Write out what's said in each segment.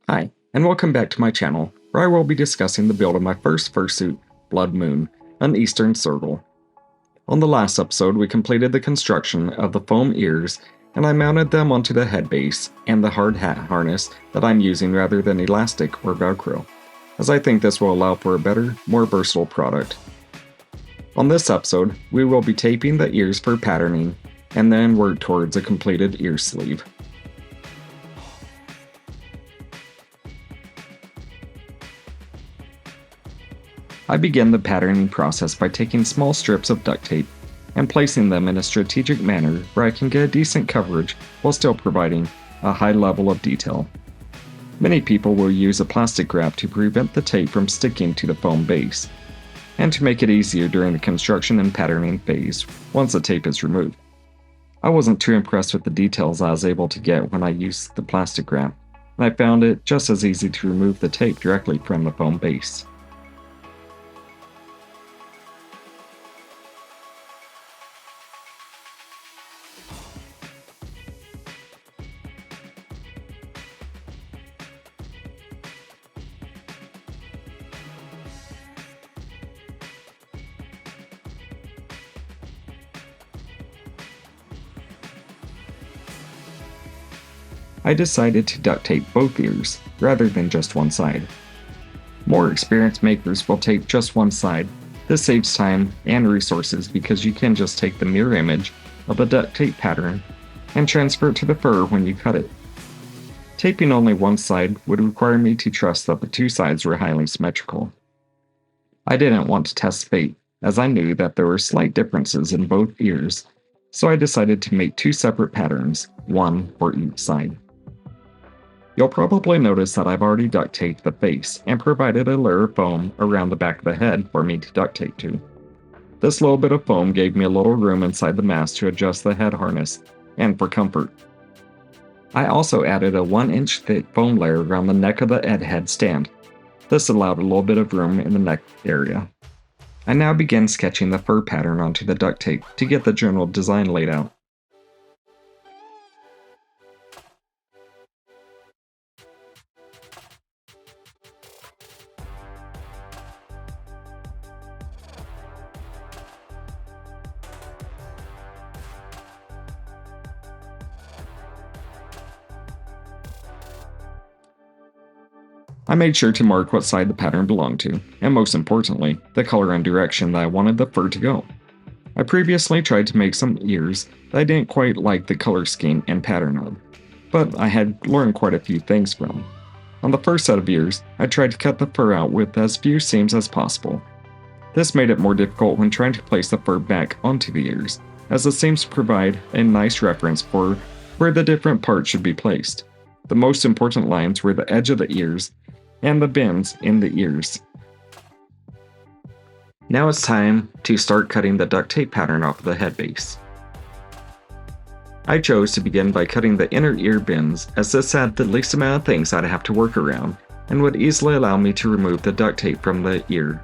Hi, and welcome back to my channel, where I will be discussing the build of my first fursuit, Blood Moon, an Eastern Sergal. On the last episode, we completed the construction of the foam ears, and I mounted them onto the head base and the hard hat harness that I'm using rather than elastic or Velcro, as I think this will allow for a better, more versatile product. On this episode, we will be taping the ears for patterning, and then work towards a completed ear sleeve. I begin the patterning process by taking small strips of duct tape and placing them in a strategic manner where I can get decent coverage while still providing a high level of detail. Many people will use a plastic wrap to prevent the tape from sticking to the foam base, and to make it easier during the construction and patterning phase once the tape is removed. I wasn't too impressed with the details I was able to get when I used the plastic wrap, and I found it just as easy to remove the tape directly from the foam base. I decided to duct tape both ears, rather than just one side. More experienced makers will tape just one side. This saves time and resources because you can just take the mirror image of the duct tape pattern and transfer it to the fur when you cut it. Taping only one side would require me to trust that the two sides were highly symmetrical. I didn't want to test fate, as I knew that there were slight differences in both ears, so I decided to make two separate patterns, one for each side. You'll probably notice that I've already duct taped the face and provided a layer of foam around the back of the head for me to duct tape to. This little bit of foam gave me a little room inside the mask to adjust the head harness, and for comfort. I also added a 1-inch thick foam layer around the neck of the head stand. This allowed a little bit of room in the neck area. I now begin sketching the fur pattern onto the duct tape to get the general design laid out. I made sure to mark what side the pattern belonged to, and most importantly, the color and direction that I wanted the fur to go. I previously tried to make some ears that I didn't quite like the color scheme and pattern of, but I had learned quite a few things from. On the first set of ears, I tried to cut the fur out with as few seams as possible. This made it more difficult when trying to place the fur back onto the ears, as the seams provide a nice reference for where the different parts should be placed. The most important lines were the edge of the ears and the bends in the ears. Now it's time to start cutting the duct tape pattern off of the head base. I chose to begin by cutting the inner ear bends, as this had the least amount of things I'd have to work around and would easily allow me to remove the duct tape from the ear.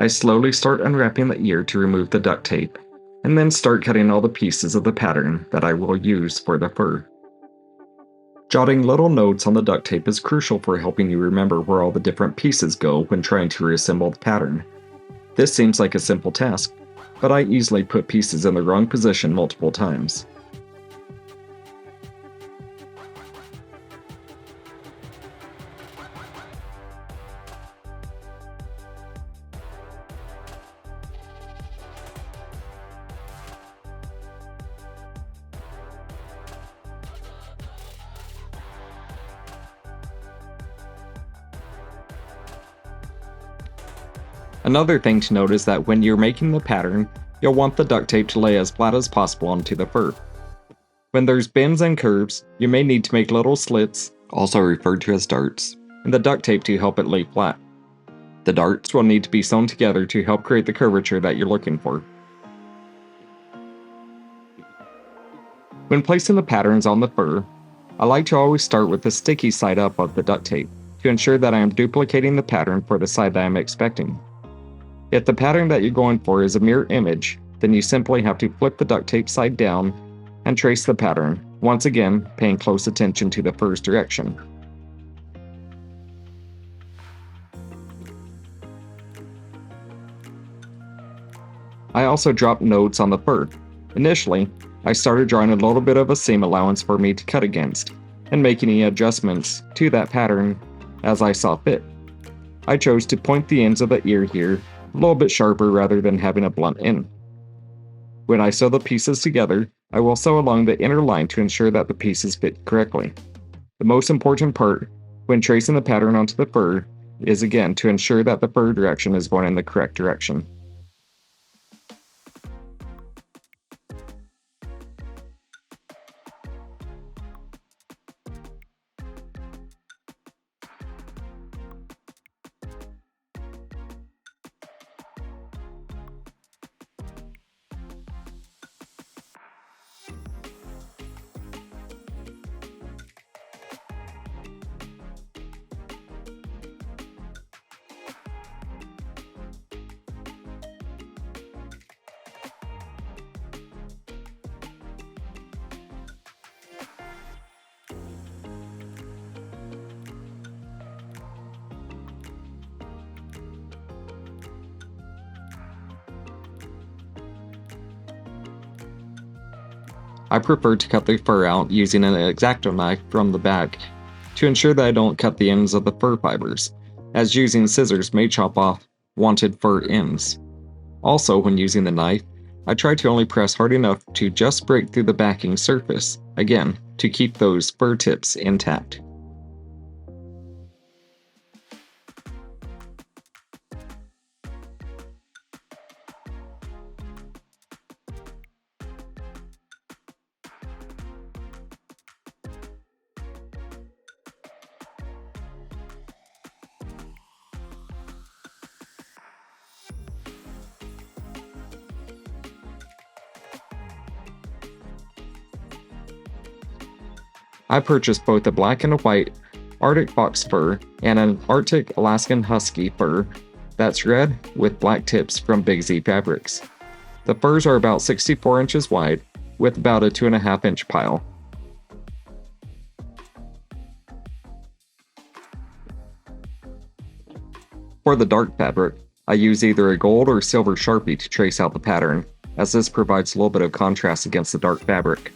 I slowly start unwrapping the ear to remove the duct tape, and then start cutting all the pieces of the pattern that I will use for the fur. Jotting little notes on the duct tape is crucial for helping you remember where all the different pieces go when trying to reassemble the pattern. This seems like a simple task, but I easily put pieces in the wrong position multiple times. Another thing to note is that when you're making the pattern, you'll want the duct tape to lay as flat as possible onto the fur. When there's bends and curves, you may need to make little slits, also referred to as darts, in the duct tape to help it lay flat. The darts will need to be sewn together to help create the curvature that you're looking for. When placing the patterns on the fur, I like to always start with the sticky side up of the duct tape to ensure that I am duplicating the pattern for the side that I am expecting. If the pattern that you're going for is a mirror image, then you simply have to flip the duct tape side down and trace the pattern, once again paying close attention to the fur's direction. I also dropped notes on the fur. Initially, I started drawing a little bit of a seam allowance for me to cut against, and making any adjustments to that pattern as I saw fit. I chose to point the ends of the ear here a little bit sharper rather than having a blunt end. When I sew the pieces together, I will sew along the inner line to ensure that the pieces fit correctly. The most important part when tracing the pattern onto the fur is again to ensure that the fur direction is going in the correct direction. I prefer to cut the fur out using an X-Acto knife from the back to ensure that I don't cut the ends of the fur fibers, as using scissors may chop off wanted fur ends. Also, when using the knife, I try to only press hard enough to just break through the backing surface, again, to keep those fur tips intact. I purchased both a black and a white Arctic fox fur and an Arctic Alaskan husky fur that's red with black tips from Big Z Fabrics. The furs are about 64 inches wide with about a 2.5-inch pile. For the dark fabric, I use either a gold or silver Sharpie to trace out the pattern, as this provides a little bit of contrast against the dark fabric.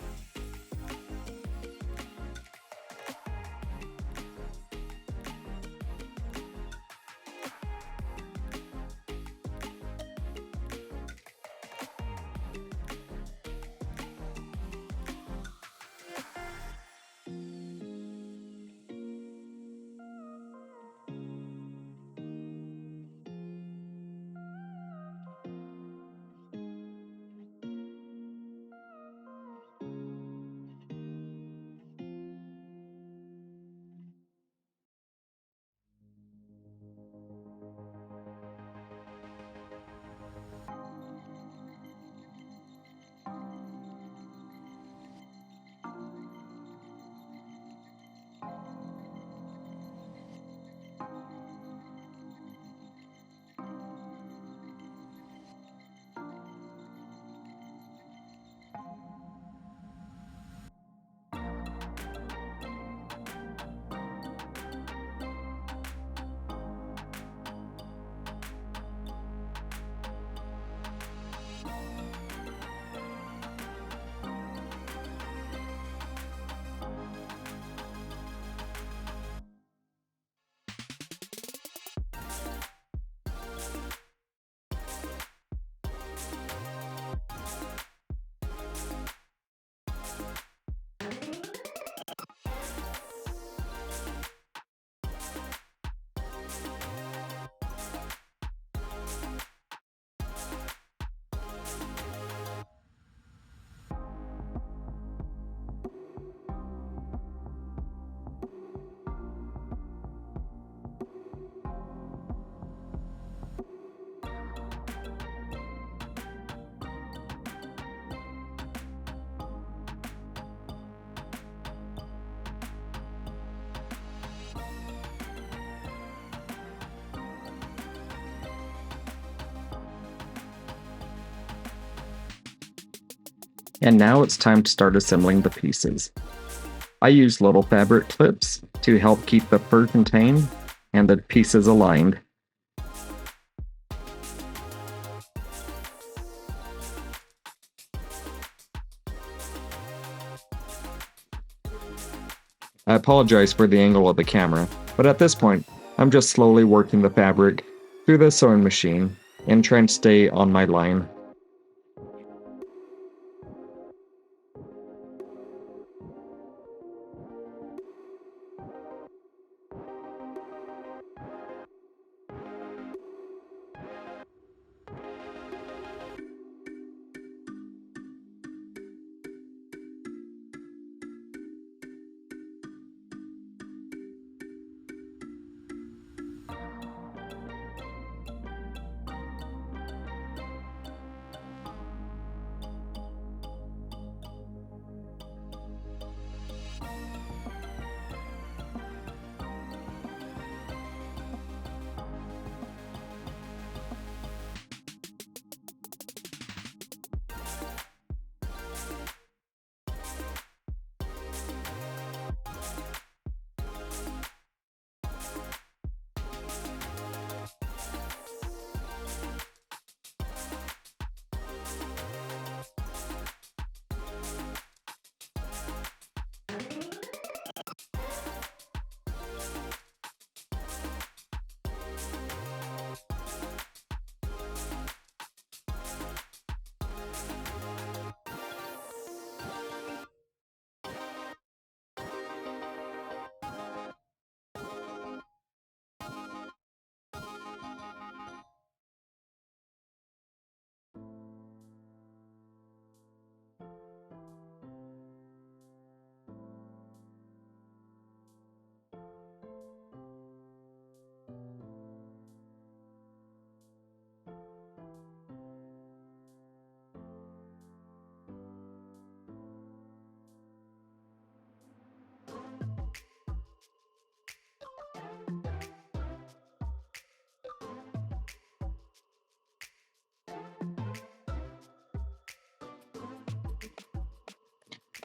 And now it's time to start assembling the pieces. I use little fabric clips to help keep the fur contained and the pieces aligned. I apologize for the angle of the camera, but at this point, I'm just slowly working the fabric through the sewing machine and trying to stay on my line.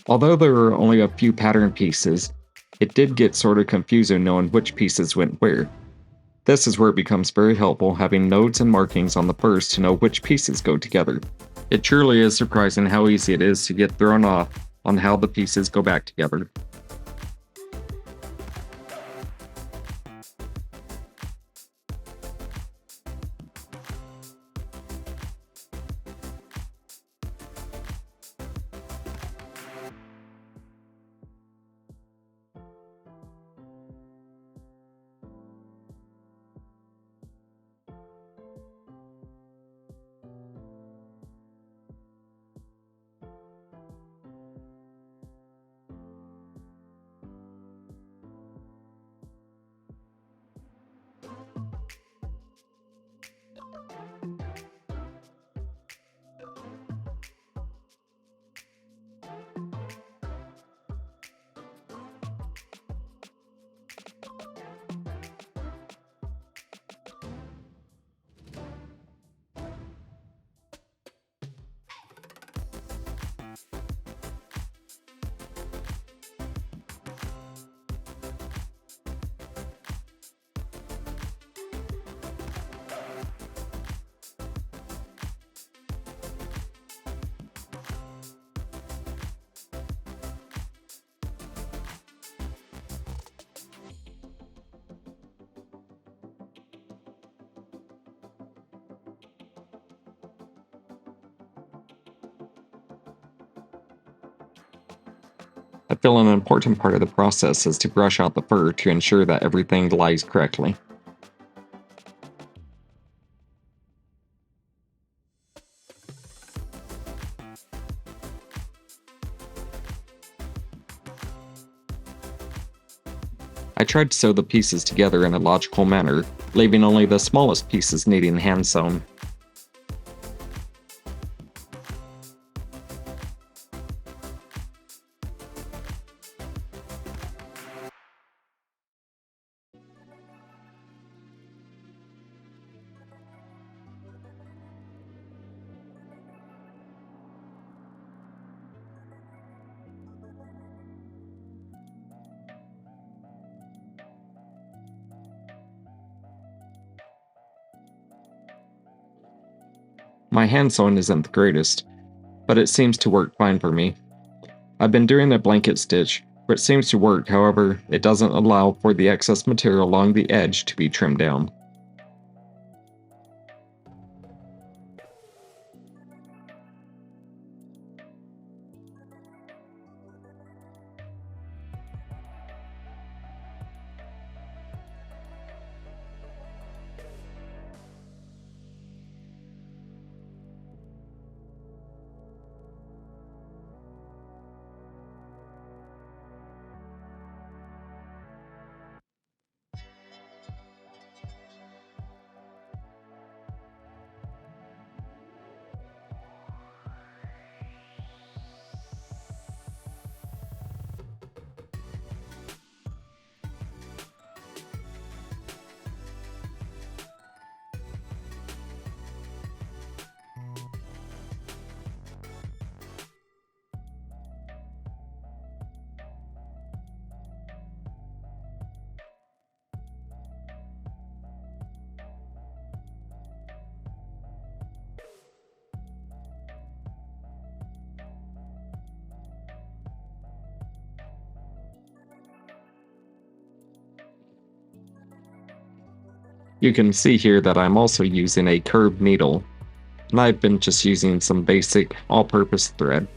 Although there were only a few pattern pieces, it did get sort of confusing knowing which pieces went where. This is where it becomes very helpful having notes and markings on the furs to know which pieces go together. It truly is surprising how easy it is to get thrown off on how the pieces go back together. I feel an important part of the process is to brush out the fur to ensure that everything lies correctly. I tried to sew the pieces together in a logical manner, leaving only the smallest pieces needing hand sewn. My hand sewing isn't the greatest, but it seems to work fine for me. I've been doing a blanket stitch, which seems to work, however, it doesn't allow for the excess material along the edge to be trimmed down. You can see here that I'm also using a curved needle, and I've been just using some basic all-purpose thread.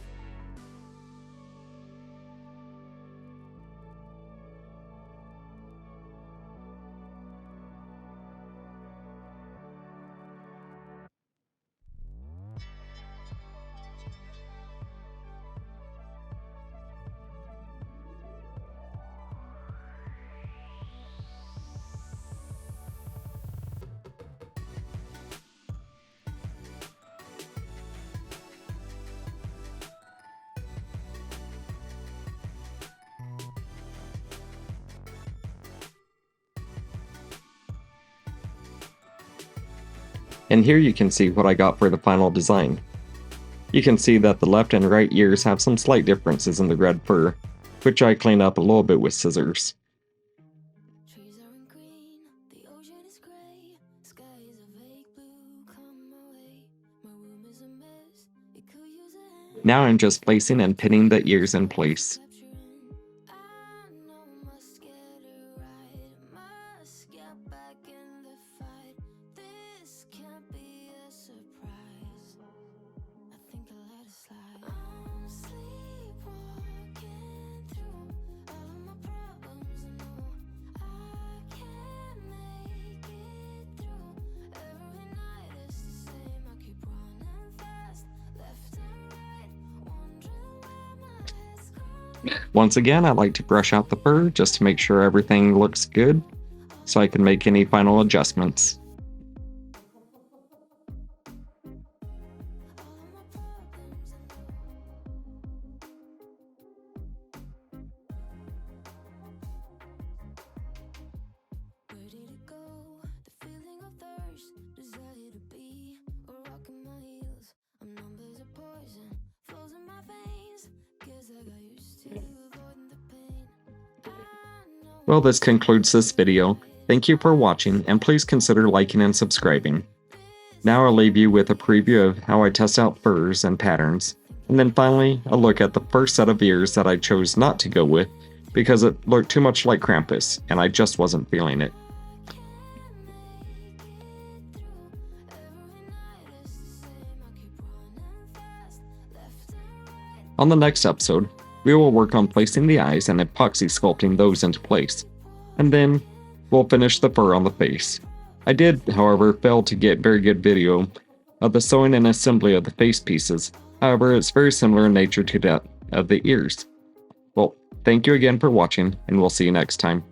And here you can see what I got for the final design. You can see that the left and right ears have some slight differences in the red fur, which I cleaned up a little bit with scissors. Now I'm just placing and pinning the ears in place. Once again, I like to brush out the fur just to make sure everything looks good, so I can make any final adjustments. Well, this concludes this video. Thank you for watching, and please consider liking and subscribing. Now I'll leave you with a preview of how I test out furs and patterns, and then finally a look at the first set of ears that I chose not to go with because it looked too much like Krampus, and I just wasn't feeling it. On the next episode, we will work on placing the eyes and epoxy sculpting those into place, and then we'll finish the fur on the face. I did, however, fail to get very good video of the sewing and assembly of the face pieces, however it's very similar in nature to that of the ears. Well, thank you again for watching, and we'll see you next time.